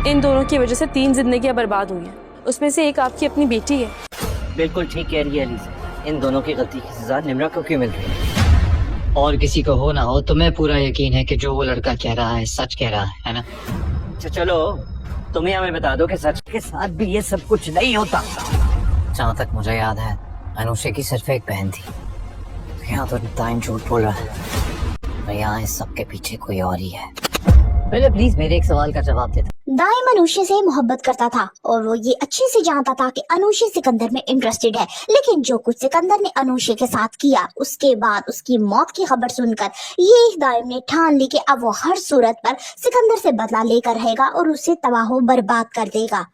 इन दोनों की वजह से 3 जिंदगियां बर्बाद हुई हैं। उसमें से एक आपकी अपनी बेटी है। बिल्कुल ठीक कह रही है अलीज़ा। इन दोनों की गलती की सजा निम्रा को क्यों मिल रही है? और किसी को हो ना हो, तुम्हें पूरा यकीन है कि जो वो लड़का कह रहा है सच कह रहा है ना? अच्छा चलो, तुम्हें हमें बता दो कि सच के साथ भी ये सब कुछ नहीं होता। जहाँ तक मुझे याद है, अनुषा की सिर्फ एक बहन थी। तो यहाँ तो दाइम झूठ बोल रहा है, और यहाँ इस सब के पीछे कोई और ही है। पहले प्लीज मेरे एक सवाल का जवाब दे दो। दाइम अनुषा से मोहब्बत करता था और वो ये अच्छे से जानता था कि अनुषा सिकंदर में इंटरेस्टेड है, लेकिन जो कुछ सिकंदर ने अनुषा के साथ किया, उसके बाद उसकी मौत की खबर सुनकर ये दाइम ने ठान ली कि अब वो हर सूरत पर सिकंदर से बदला लेकर रहेगा और उसे तबाह बर्बाद कर देगा।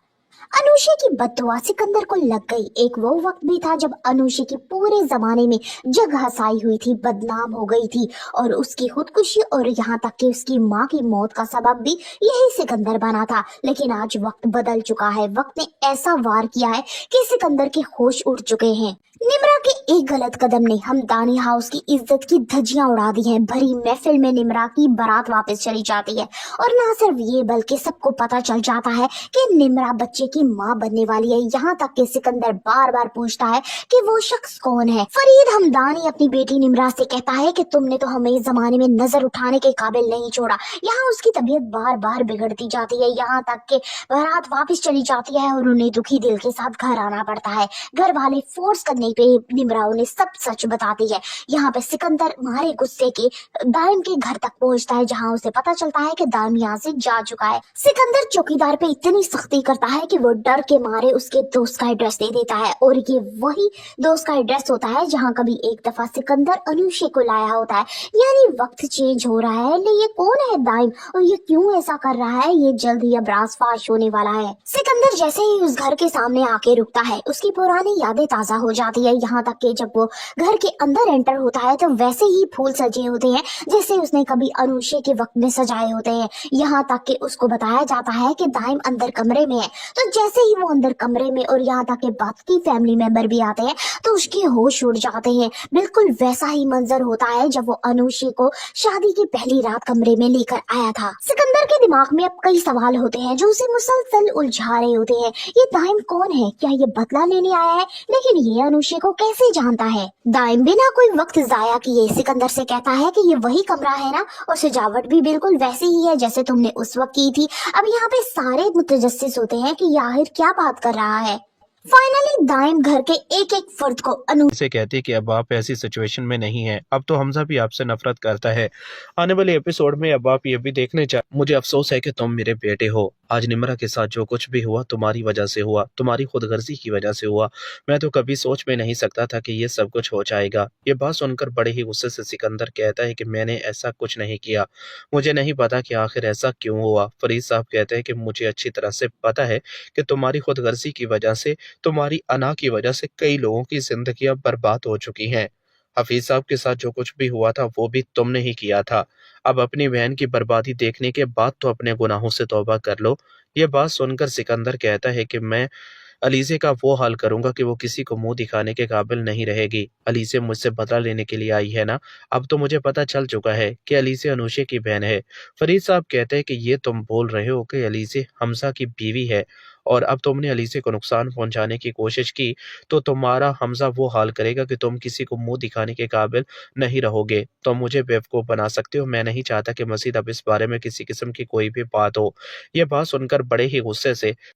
अनुषा की बददुआ सिकंदर को लग गई। एक वो वक्त भी था जब अनुषा की पूरे जमाने में जग हसाई हुई थी, बदनाम हो गई थी, और उसकी खुदकुशी और यहाँ तक कि उसकी माँ की मौत का सबब भी यही सिकंदर बना था। लेकिन आज वक्त बदल चुका है। वक्त ने ऐसा वार किया है कि सिकंदर के होश उड़ चुके हैं। निम्रा के एक गलत कदम ने हमदानी हाउस की इज्जत की धज्जियां उड़ा दी हैं। भरी महफिल में निम्रा की बारात वापस चली जाती है, और न सिर्फ ये बल्कि सबको पता चल जाता है कि निम्रा बच्चे की माँ बनने वाली है। यहाँ तक कि सिकंदर बार बार पूछता है कि वो शख्स कौन है। फरीद हमदानी अपनी बेटी निम्रा से कहता है कि तुमने तो हमें इस जमाने में नजर उठाने के काबिल नहीं छोड़ा। यहाँ उसकी तबीयत बार बार बिगड़ती जाती है, यहाँ तक कि बारात वापस चली जाती है और उन्हें दुखी दिल के साथ घर आना पड़ता है। घर वाले फोर्स करने पे निम्रा उन्हें सब सच बताती है। यहाँ पे सिकंदर मारे गुस्से के दाइम के घर तक पहुँचता है, जहाँ उसे पता चलता है कि दाइम यहाँ से जा चुका है। सिकंदर चौकीदार पे इतनी सख्ती करता है कि वो डर के मारे उसके दोस्त का एड्रेस दे देता है, और ये वही दोस्त का एड्रेस होता है जहाँ कभी एक दफा सिकंदर अनुषा को लाया होता है। यानी वक्त चेंज हो रहा है। ले ये कौन है दाइम, और ये क्यों ऐसा कर रहा है? ये जल्द ही अब राज़ होने वाला है। सिकंदर जैसे ही उस घर के सामने आके रुकता है, उसकी पुरानी यादें ताजा हो जाती है। यहाँ तक कि जब वो घर के अंदर एंटर होता है तो वैसे ही फूल सजे होते हैं जैसे उसने कभी अनुषा के वक्त में सजाए होते हैं। यहाँ तक कि उसको बताया जाता है कि दाइम अंदर कमरे में है। तो जैसे ही वो अंदर कमरे में और यहाँ तक कि बाकी फैमिली मेंबर भी आते हैं तो उसके होश उड़ जाते हैं। बिल्कुल वैसा ही मंजर होता है जब वो अनुषा को शादी की पहली रात कमरे में लेकर आया था। सिकंदर के दिमाग में अब कई सवाल होते हैं जो उसे मुसलसल उलझा रहे होते हैं। ये दाइम कौन है? क्या ये बदला लेने आया है? लेकिन ये अनुषा को कैसे जानता है? दाइम बिना कोई वक्त जाया किए सिकंदर से कहता है कि ये वही कमरा है ना, और सजावट भी बिल्कुल वैसे ही है जैसे तुमने उस वक्त की थी। अब यहाँ पे सारे मुतजस्सिस होते हैं कि ये आखिर क्या बात कर रहा है। फाइनली दाइम घर के एक एक फर्द को से कहती कि अब आप ऐसी सिचुएशन में नहीं हैं, अब तो हमजा भी आपसे नफरत करता है। आने वाले एपिसोड में अब आप ये भी देखने मुझे अफसोस है कि तुम मेरे बेटे हो। आज निम्रा के साथ जो कुछ भी हुआ तुम्हारी वजह से हुआ, तुम्हारी खुदगर्जी की वजह से हुआ। मैं तो कभी सोच में नहीं सकता था कि ये सब कुछ हो जाएगा। ये बात सुनकर बड़े ही गुस्से से सिकंदर कहता है कि मैंने ऐसा कुछ नहीं किया, मुझे नहीं पता कि आखिर ऐसा क्यों हुआ। फरीद साहब कहते हैं कि मुझे अच्छी तरह से पता है कि तुम्हारी खुदगर्जी की वजह से, तुम्हारी अना की वजह से कई लोगों की जिंदगियां बर्बाद हो चुकी हैं। हफीज साहब के साथ जो कुछ भी हुआ था वो भी तुमने ही किया था। अब अपनी बहन की बर्बादी देखने के बाद तो अपने गुनाहों से तौबा कर लो। ये बात सुनकर सिकंदर कहता है कि मैं अलीज़े का वो हाल करूंगा कि वो किसी को मुंह दिखाने के काबिल नहीं रहेगी। अलीज़े मुझसे बदला लेने के लिए आई है ना, अब तो मुझे पता चल चुका है कि अलीज़े अनुषा की बहन है। फरीद साहब कहते हैं कि ये तुम बोल रहे हो कि अलीज़े हमजा की बीवी है, और अब तुमने अलीज़े को नुकसान पहुंचाने की कोशिश की तो तुम्हारा हमजा वो हाल करेगा कि तुम किसी को मुंह दिखाने के काबिल नहीं रहोगे। तुम मुझे बेवकूफ़ बना सकते हो। मैं नहीं चाहता कि मज़ीद अब इस बारे में किसी किस्म की कोई भी बात हो। यह बात सुनकर बड़े ही गुस्से से